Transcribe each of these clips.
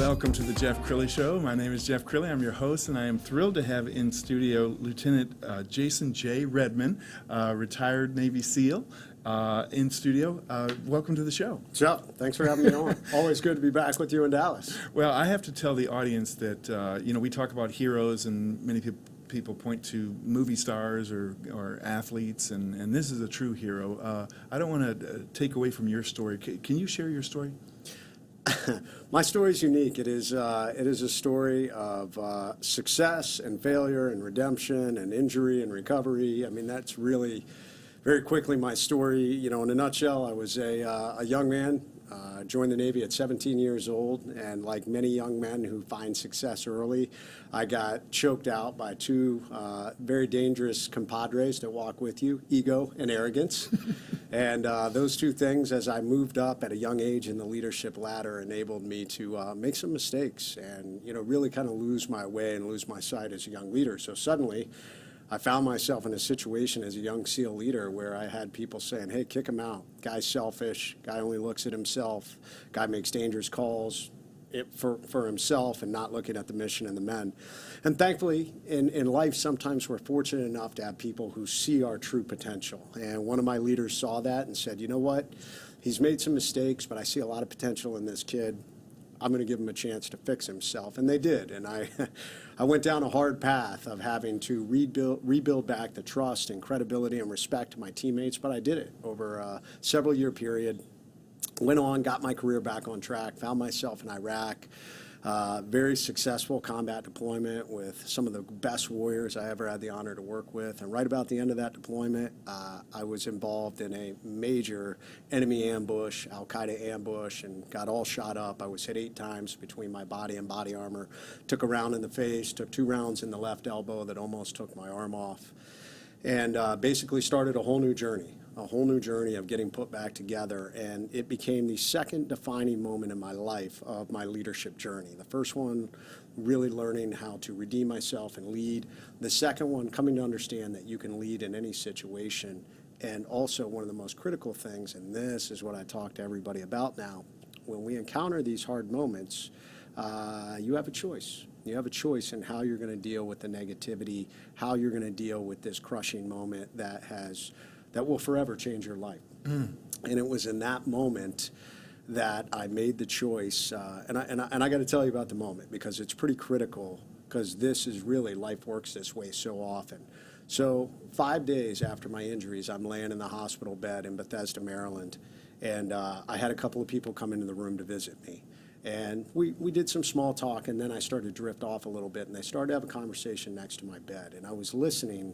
Welcome to the Jeff Crilley Show. My name is Jeff Crilley. I'm your host, and I am thrilled to have in studio Lieutenant Jason J. Redman, retired Navy SEAL, in studio. Welcome to the show. Jeff, thanks for having me on. Always good to be back with you in Dallas. Well, I have to tell the audience that, we talk about heroes, and many people point to movie stars or athletes, and this is a true hero. I don't want to take away from your story. Can you share your story? My story is unique. It is a story of success and failure and redemption and injury and recovery. I mean, that's really very quickly my story. In a nutshell, I was a young man. Joined the Navy at 17 years old, and like many young men who find success early, I got choked out by two very dangerous compadres that walk with you, ego and arrogance. And those two things, as I moved up at a young age in the leadership ladder, enabled me to make some mistakes and, really kind of lose my way and lose my sight as a young leader. So suddenly, I found myself in a situation as a young SEAL leader where I had people saying, hey, kick him out. Guy's selfish. Guy only looks at himself. Guy makes dangerous calls for himself and not looking at the mission and the men. And thankfully, in life, sometimes we're fortunate enough to have people who see our true potential. And one of my leaders saw that and said, you know what? He's made some mistakes, but I see a lot of potential in this kid. I'm going to give him a chance to fix himself. And they did. And I went down a hard path of having to rebuild back the trust and credibility and respect to my teammates, but I did it over a several-year period. Went on, got my career back on track, found myself in Iraq. Very successful combat deployment with some of the best warriors I ever had the honor to work with. And right about the end of that deployment, I was involved in a major enemy ambush, Al-Qaeda ambush, and got all shot up. I was hit 8 times between my body and body armor. Took a round in the face, took 2 rounds in the left elbow that almost took my arm off. And basically started a whole new journey of getting put back together. And it became the second defining moment in my life of my leadership journey. The first one, really learning how to redeem myself and lead. The second one, coming to understand that you can lead in any situation. And also one of the most critical things, and this is what I talk to everybody about now, when we encounter these hard moments, you have a choice. You have a choice in how you're going to deal with the negativity, how you're going to deal with this crushing moment that will forever change your life. And it was in that moment that I made the choice, and I got to tell you about the moment because it's pretty critical, because this is really, life works this way so often. So 5 days after my injuries, I'm laying in the hospital bed in Bethesda, Maryland, and I had a couple of people come into the room to visit me. And we did some small talk, and then I started to drift off a little bit, and they started to have a conversation next to my bed. And I was listening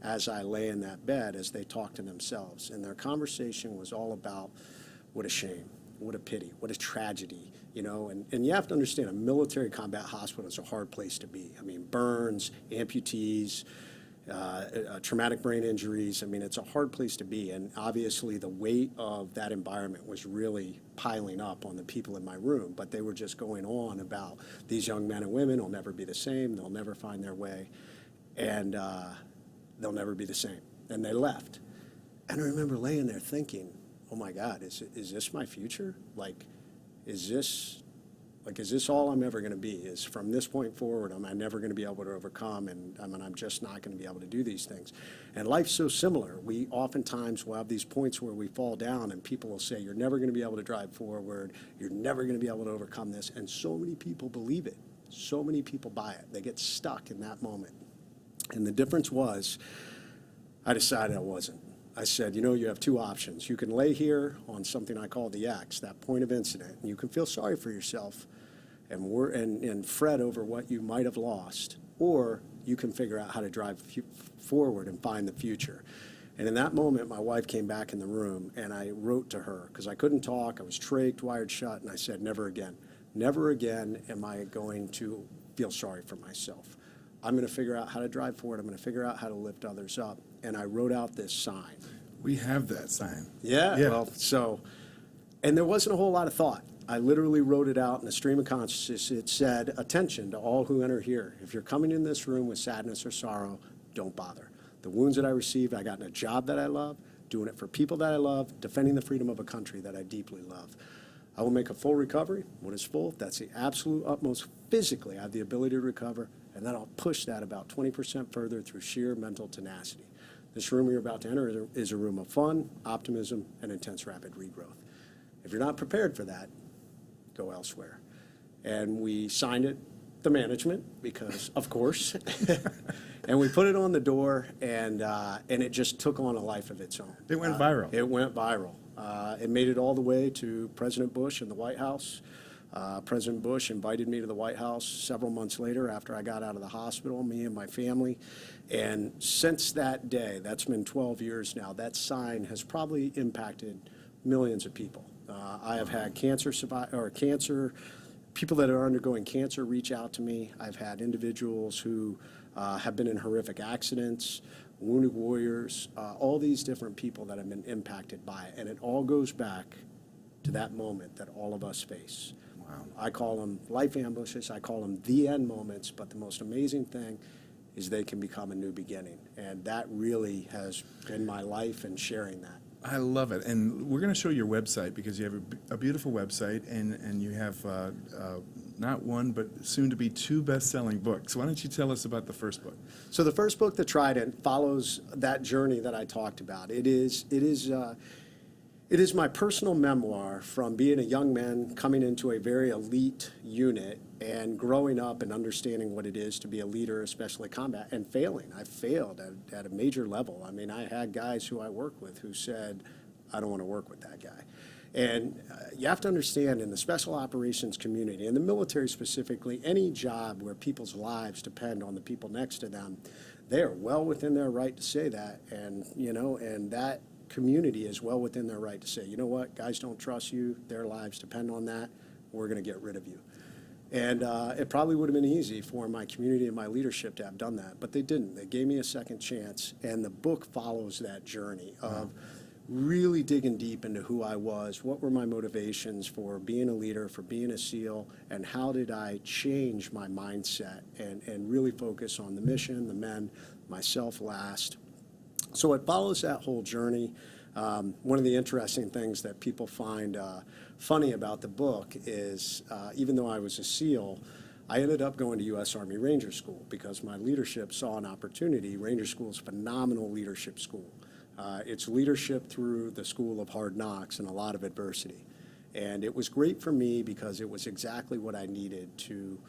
as I lay in that bed as they talked to themselves. And their conversation was all about, what a shame, what a pity, what a tragedy, And you have to understand, a military combat hospital is a hard place to be. I mean, burns, amputees, traumatic brain injuries. I mean, it's a hard place to be. And obviously the weight of that environment was really piling up on the people in my room. But they were just going on about these young men and women will never be the same. They'll never find their way. And they'll never be the same. And they left. And I remember laying there thinking, oh my God, is this my future? Is this all I'm ever going to be? Is from this point forward, am I never going to be able to overcome? And I'm just not going to be able to do these things. And life's so similar. We oftentimes will have these points where we fall down, and people will say, you're never going to be able to drive forward. You're never going to be able to overcome this. And so many people believe it. So many people buy it. They get stuck in that moment. And the difference was, I decided I wasn't. I said, you have 2 options. You can lay here on something I call the X, that point of incident, and you can feel sorry for yourself and fret over what you might have lost, or you can figure out how to drive forward and find the future. And in that moment, my wife came back in the room, and I wrote to her, because I couldn't talk, I was trached, wired shut, and I said, never again. Never again am I going to feel sorry for myself. I'm going to figure out how to drive forward. I'm going to figure out how to lift others up. And I wrote out this sign. We have that sign. Yeah. Well, and there wasn't a whole lot of thought. I literally wrote it out in a stream of consciousness. It said, attention to all who enter here. If you're coming in this room with sadness or sorrow, don't bother. The wounds that I received, I got in a job that I love, doing it for people that I love, defending the freedom of a country that I deeply love. I will make a full recovery. What is full? That's the absolute utmost physically. I have the ability to recover, and then I'll push that about 20% further through sheer mental tenacity. This room you're about to enter is a room of fun, optimism, and intense rapid regrowth. If you're not prepared for that, go elsewhere. And we signed it, the management, because of course, and we put it on the door, and it just took on a life of its own. It went viral. It went viral. It made it all the way to President Bush in the White House. President Bush invited me to the White House several months later after I got out of the hospital, me and my family. And since that day, that's been 12 years now, that sign has probably impacted millions of people. I have had people that are undergoing cancer reach out to me. I've had individuals who have been in horrific accidents, wounded warriors, all these different people that have been impacted by it. And it all goes back to that moment that all of us face. Wow. I call them life ambushes. I call them the end moments. But the most amazing thing is they can become a new beginning. And that really has been my life and sharing that. I love it. And we're going to show your website because you have a beautiful website, and you have not one, but soon to be 2 best-selling books. Why don't you tell us about the first book? So the first book, The Trident, follows that journey that I talked about. It is my personal memoir from being a young man coming into a very elite unit and growing up and understanding what it is to be a leader, especially combat, and failing. I failed at a major level. I mean, I had guys who I worked with who said, I don't want to work with that guy. And you have to understand, in the special operations community, in the military specifically, any job where people's lives depend on the people next to them, they are well within their right to say that. And, and that community is well within their right to say, you know what, guys don't trust you, their lives depend on that, we're going to get rid of you. And it probably would have been easy for my community and my leadership to have done that, but they didn't. They gave me a second chance, and the book follows that journey of really digging deep into who I was, what were my motivations for being a leader, for being a SEAL, and how did I change my mindset and really focus on the mission, the men, myself last. So it follows that whole journey. One of the interesting things that people find funny about the book is even though I was a SEAL, I ended up going to U.S. Army Ranger School because my leadership saw an opportunity. Ranger School is a phenomenal leadership school. It's leadership through the school of hard knocks and a lot of adversity. And it was great for me because it was exactly what I needed to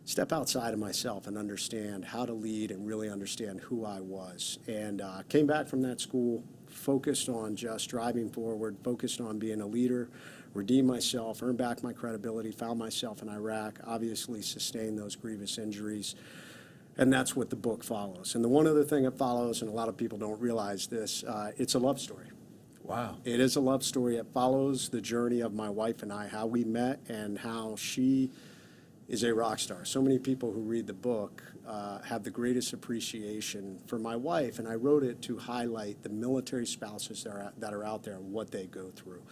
step outside of myself and understand how to lead and really understand who I was. And came back from that school, focused on just driving forward, focused on being a leader, redeemed myself, earned back my credibility, found myself in Iraq, obviously sustained those grievous injuries. And that's what the book follows. And the one other thing it follows, and a lot of people don't realize this, it's a love story. Wow. It is a love story. It follows the journey of my wife and I, how we met and how she is a rock star. So many people who read the book have the greatest appreciation for my wife, and I wrote it to highlight the military spouses that are out there and what they go through.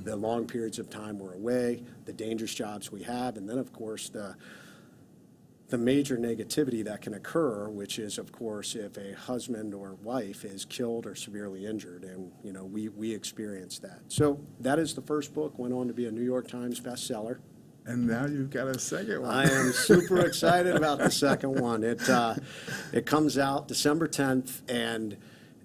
The long periods of time we're away, the dangerous jobs we have, and then, of course, the major negativity that can occur, which is, of course, if a husband or wife is killed or severely injured, and we experience that. So that is the first book, went on to be a New York Times bestseller. And now you've got a second one. I am super excited about the second one. It comes out December 10th, and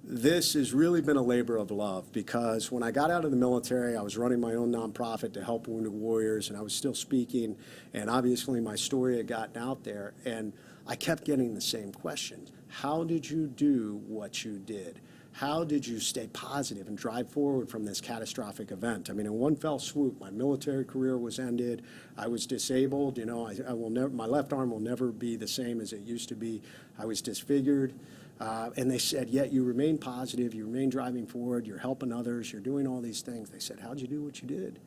this has really been a labor of love because when I got out of the military, I was running my own nonprofit to help wounded warriors, and I was still speaking, and obviously my story had gotten out there, and I kept getting the same questions. How did you do what you did? How did you stay positive and drive forward from this catastrophic event? I mean, in one fell swoop, my military career was ended. I was disabled. I will never. My left arm will never be the same as it used to be. I was disfigured. And they said, yet you remain positive, you remain driving forward, you're helping others, you're doing all these things. They said, how'd you do what you did?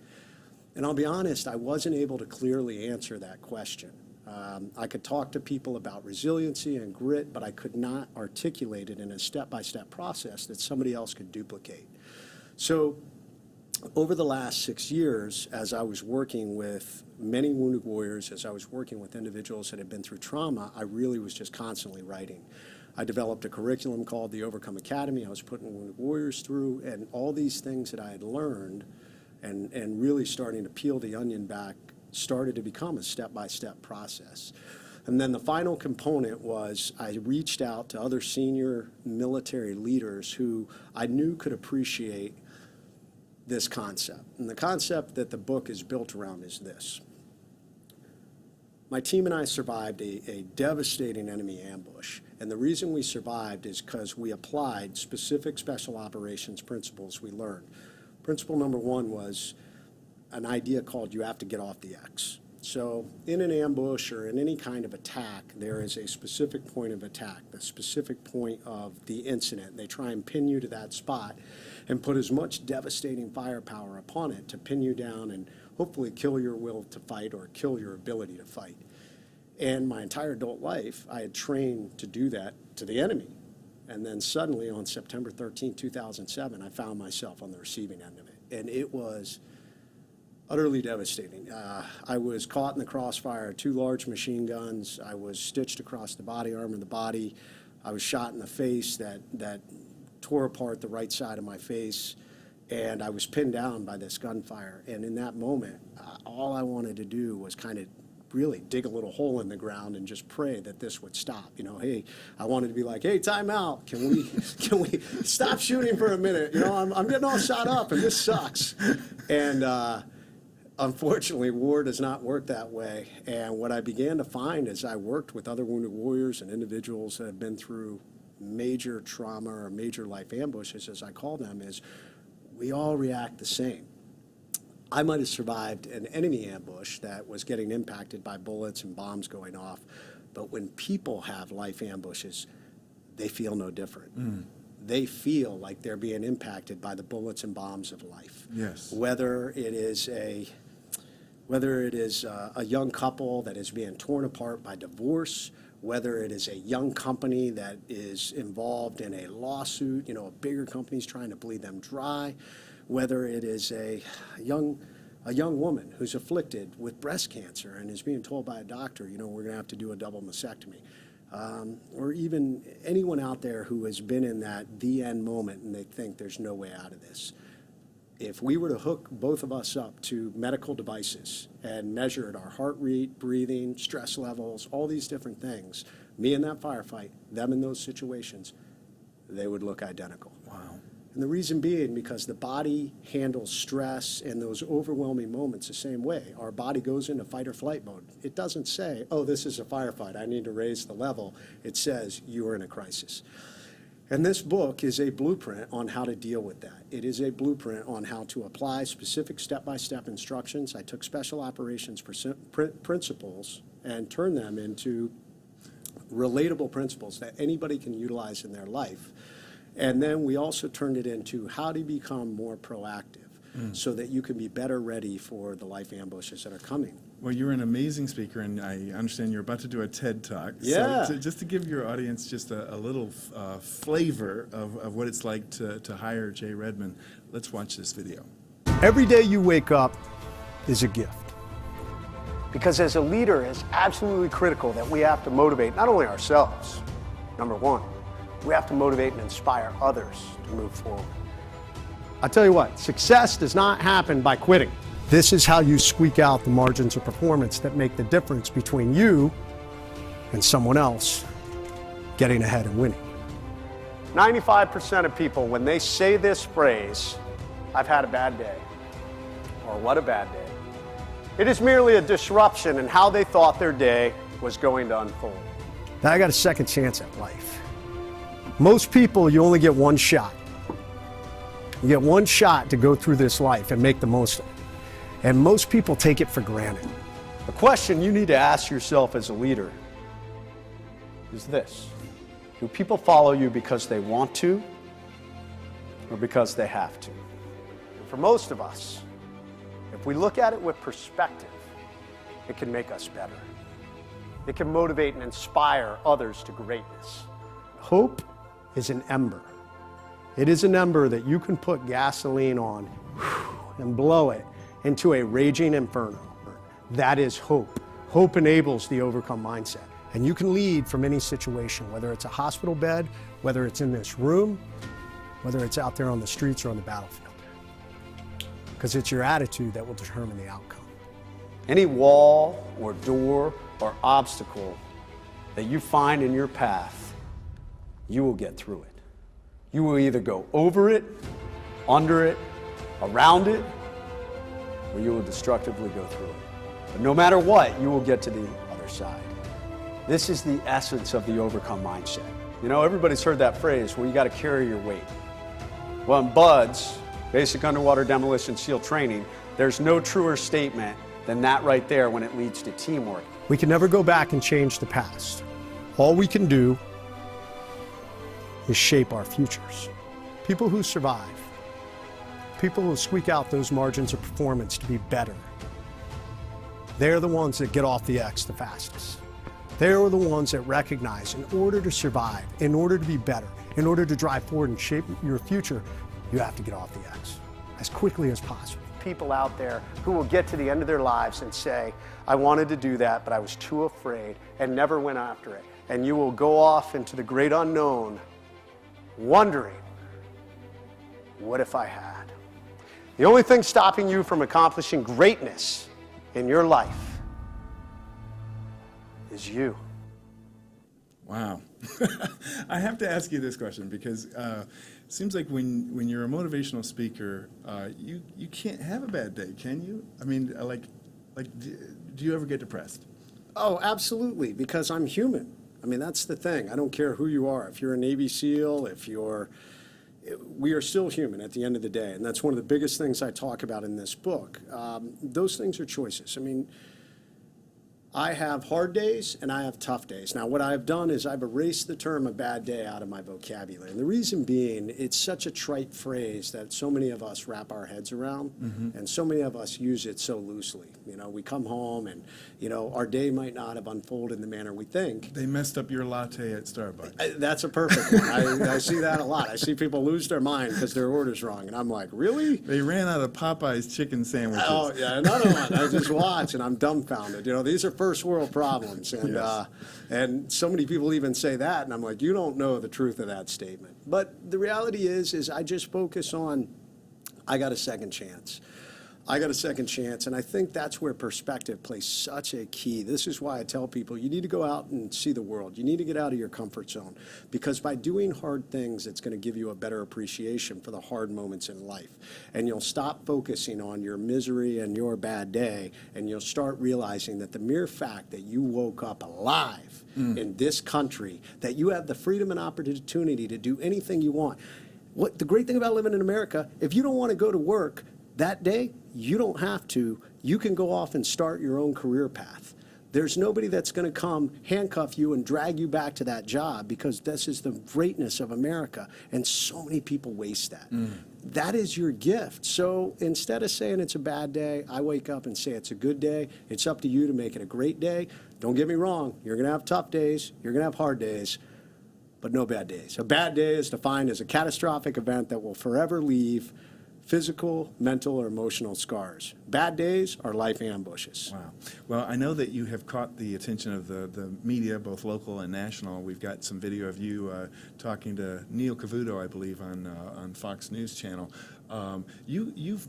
And I'll be honest, I wasn't able to clearly answer that question. I could talk to people about resiliency and grit, but I could not articulate it in a step-by-step process that somebody else could duplicate. So over the last 6 years, as I was working with many wounded warriors, as I was working with individuals that had been through trauma, I really was just constantly writing. I developed a curriculum called the Overcome Academy. I was putting wounded warriors through, and all these things that I had learned and really starting to peel the onion back started to become a step-by-step process. And then the final component was I reached out to other senior military leaders who I knew could appreciate this concept. And the concept that the book is built around is this. My team and I survived a devastating enemy ambush. And the reason we survived is because we applied specific special operations principles we learned. Principle number one was an idea called you have to get off the X. So in an ambush or in any kind of attack, there is a specific point of attack, the specific point of the incident. They try and pin you to that spot and put as much devastating firepower upon it to pin you down and hopefully kill your will to fight or kill your ability to fight. And my entire adult life, I had trained to do that to the enemy. And then suddenly on September 13, 2007, I found myself on the receiving end of it. And it was utterly devastating. I was caught in the crossfire of 2 large machine guns. I was stitched across the body armor of the body. I was shot in the face that tore apart the right side of my face. And I was pinned down by this gunfire. And in that moment, all I wanted to do was kind of really dig a little hole in the ground and just pray that this would stop. You know, hey, I wanted to be like, hey, time out. Can we stop shooting for a minute? You know, I'm getting all shot up and this sucks. And unfortunately, war does not work that way. And what I began to find as I worked with other wounded warriors and individuals that have been through major trauma or major life ambushes, as I call them, is we all react the same. I might have survived an enemy ambush that was getting impacted by bullets and bombs going off, but when people have life ambushes, they feel no different. They feel like they're being impacted by the bullets and bombs of life. Yes. Whether it is a young couple that is being torn apart by divorce, whether it is a young company that is involved in a lawsuit, you know, a bigger company's trying to bleed them dry, whether it is a young woman who's afflicted with breast cancer and is being told by a doctor, you know, we're going to have to do a double mastectomy. Or even anyone out there who has been in the end moment and they think there's no way out of this. If we were to hook both of us up to medical devices and measure our heart rate, breathing, stress levels, all these different things, me in that firefight, them in those situations, they would look identical. Wow. And the reason being because the body handles stress and those overwhelming moments the same way. Our body goes into fight or flight mode. It doesn't say, oh, this is a firefight, I need to raise the level. It says you are in a crisis. And this book is a blueprint on how to deal with that. It is a blueprint on how to apply specific step-by-step instructions. I took special operations principles and turned them into relatable principles that anybody can utilize in their life. And then we also turned it into how to become more proactive so that you can be better ready for the life ambushes that are coming. Well, you're an amazing speaker, and I understand you're about to do a TED Talk. Yeah. So just to give your audience just a little flavor of what it's like to hire Jay Redman, let's watch this video. Every day you wake up is a gift. Because as a leader, it's absolutely critical that we have to motivate not only ourselves, number one, we have to motivate and inspire others to move forward. I'll tell you what, success does not happen by quitting. This is how you squeak out the margins of performance that make the difference between you and someone else getting ahead and winning. 95% of people, when they say this phrase, I've had a bad day, or what a bad day, it is merely a disruption in how they thought their day was going to unfold. Now I got a second chance at life. Most people, you only get one shot. You get one shot to go through this life and make the most of it. And most people take it for granted. The question you need to ask yourself as a leader is this: do people follow you because they want to or because they have to? And for most of us, if we look at it with perspective, it can make us better. It can motivate and inspire others to greatness. Hope is an ember. It is an ember that you can put gasoline on and blow it into a raging inferno. That is hope. Hope enables the overcome mindset. And you can lead from any situation, whether it's a hospital bed, whether it's in this room, whether it's out there on the streets or on the battlefield. because it's your attitude that will determine the outcome. Any wall or door or obstacle that you find in your path, you will get through it. You will either go over it, under it, around it, or you will destructively go through it. But no matter what, you will get to the other side. This is the essence of the overcome mindset. You know, everybody's heard that phrase, well, you got to carry your weight. Well, in BUDS, Basic Underwater Demolition SEAL Training, there's no truer statement than that right there when it leads to teamwork. We can never go back and change the past. All we can do is shape our futures. People who survive, people who squeak out those margins of performance to be better, they're the ones that get off the X the fastest. They're the ones that recognize in order to survive, in order to be better, in order to drive forward and shape your future, you have to get off the X as quickly as possible. People out there who will get to the end of their lives and say, I wanted to do that, but I was too afraid and never went after it. And you will go off into the great unknown wondering, what if I had? The only thing stopping you from accomplishing greatness in your life is you. Wow. I have to ask you this question because it seems like when you're a motivational speaker, you can't have a bad day, can you? I mean, do you ever get depressed? Oh, absolutely, because I'm human. I mean, that's the thing. I don't care who you are. If you're a Navy SEAL, we are still human at the end of the day. And that's one of the biggest things I talk about in this book. Those things are choices. I mean, I have hard days and I have tough days. Now, what I've done is I've erased the term a bad day out of my vocabulary. And the reason being, it's such a trite phrase that so many of us wrap our heads around, and so many of us use it so loosely. You know, we come home and, you know, our day might not have unfolded in the manner we think. They messed up your latte at Starbucks. That's a perfect one. I see that a lot. I see people lose their mind because their order's wrong. And I'm like, really? They ran out of Popeye's chicken sandwiches. Oh, yeah, another one. I just watch and I'm dumbfounded. You know, these are first world problems. And, Yes. And so many people even say that. And I'm like, you don't know the truth of that statement. But the reality is I just focus on, I got a second chance. I got a second chance, and I think that's where perspective plays such a key. This is why I tell people you need to go out and see the world. You need to get out of your comfort zone, because by doing hard things, it's going to give you a better appreciation for the hard moments in life. And you'll stop focusing on your misery and your bad day, and you'll start realizing that the mere fact that you woke up alive in this country, that you have the freedom and opportunity to do anything you want. What the great thing about living in America, if you don't want to go to work that day, you don't have to. You can go off and start your own career path. There's nobody that's going to come handcuff you and drag you back to that job, because this is the greatness of America. And so many people waste that. That is your gift. So instead of saying it's a bad day, I wake up and say it's a good day. It's up to you to make it a great day. Don't get me wrong. You're going to have tough days. You're going to have hard days. But no bad days. A bad day is defined as a catastrophic event that will forever leave physical, mental, or emotional scars. Bad days are life ambushes. Wow. Well, I know that you have caught the attention of the media, both local and national. We've got some video of you talking to Neil Cavuto, I believe, on Fox News Channel. You've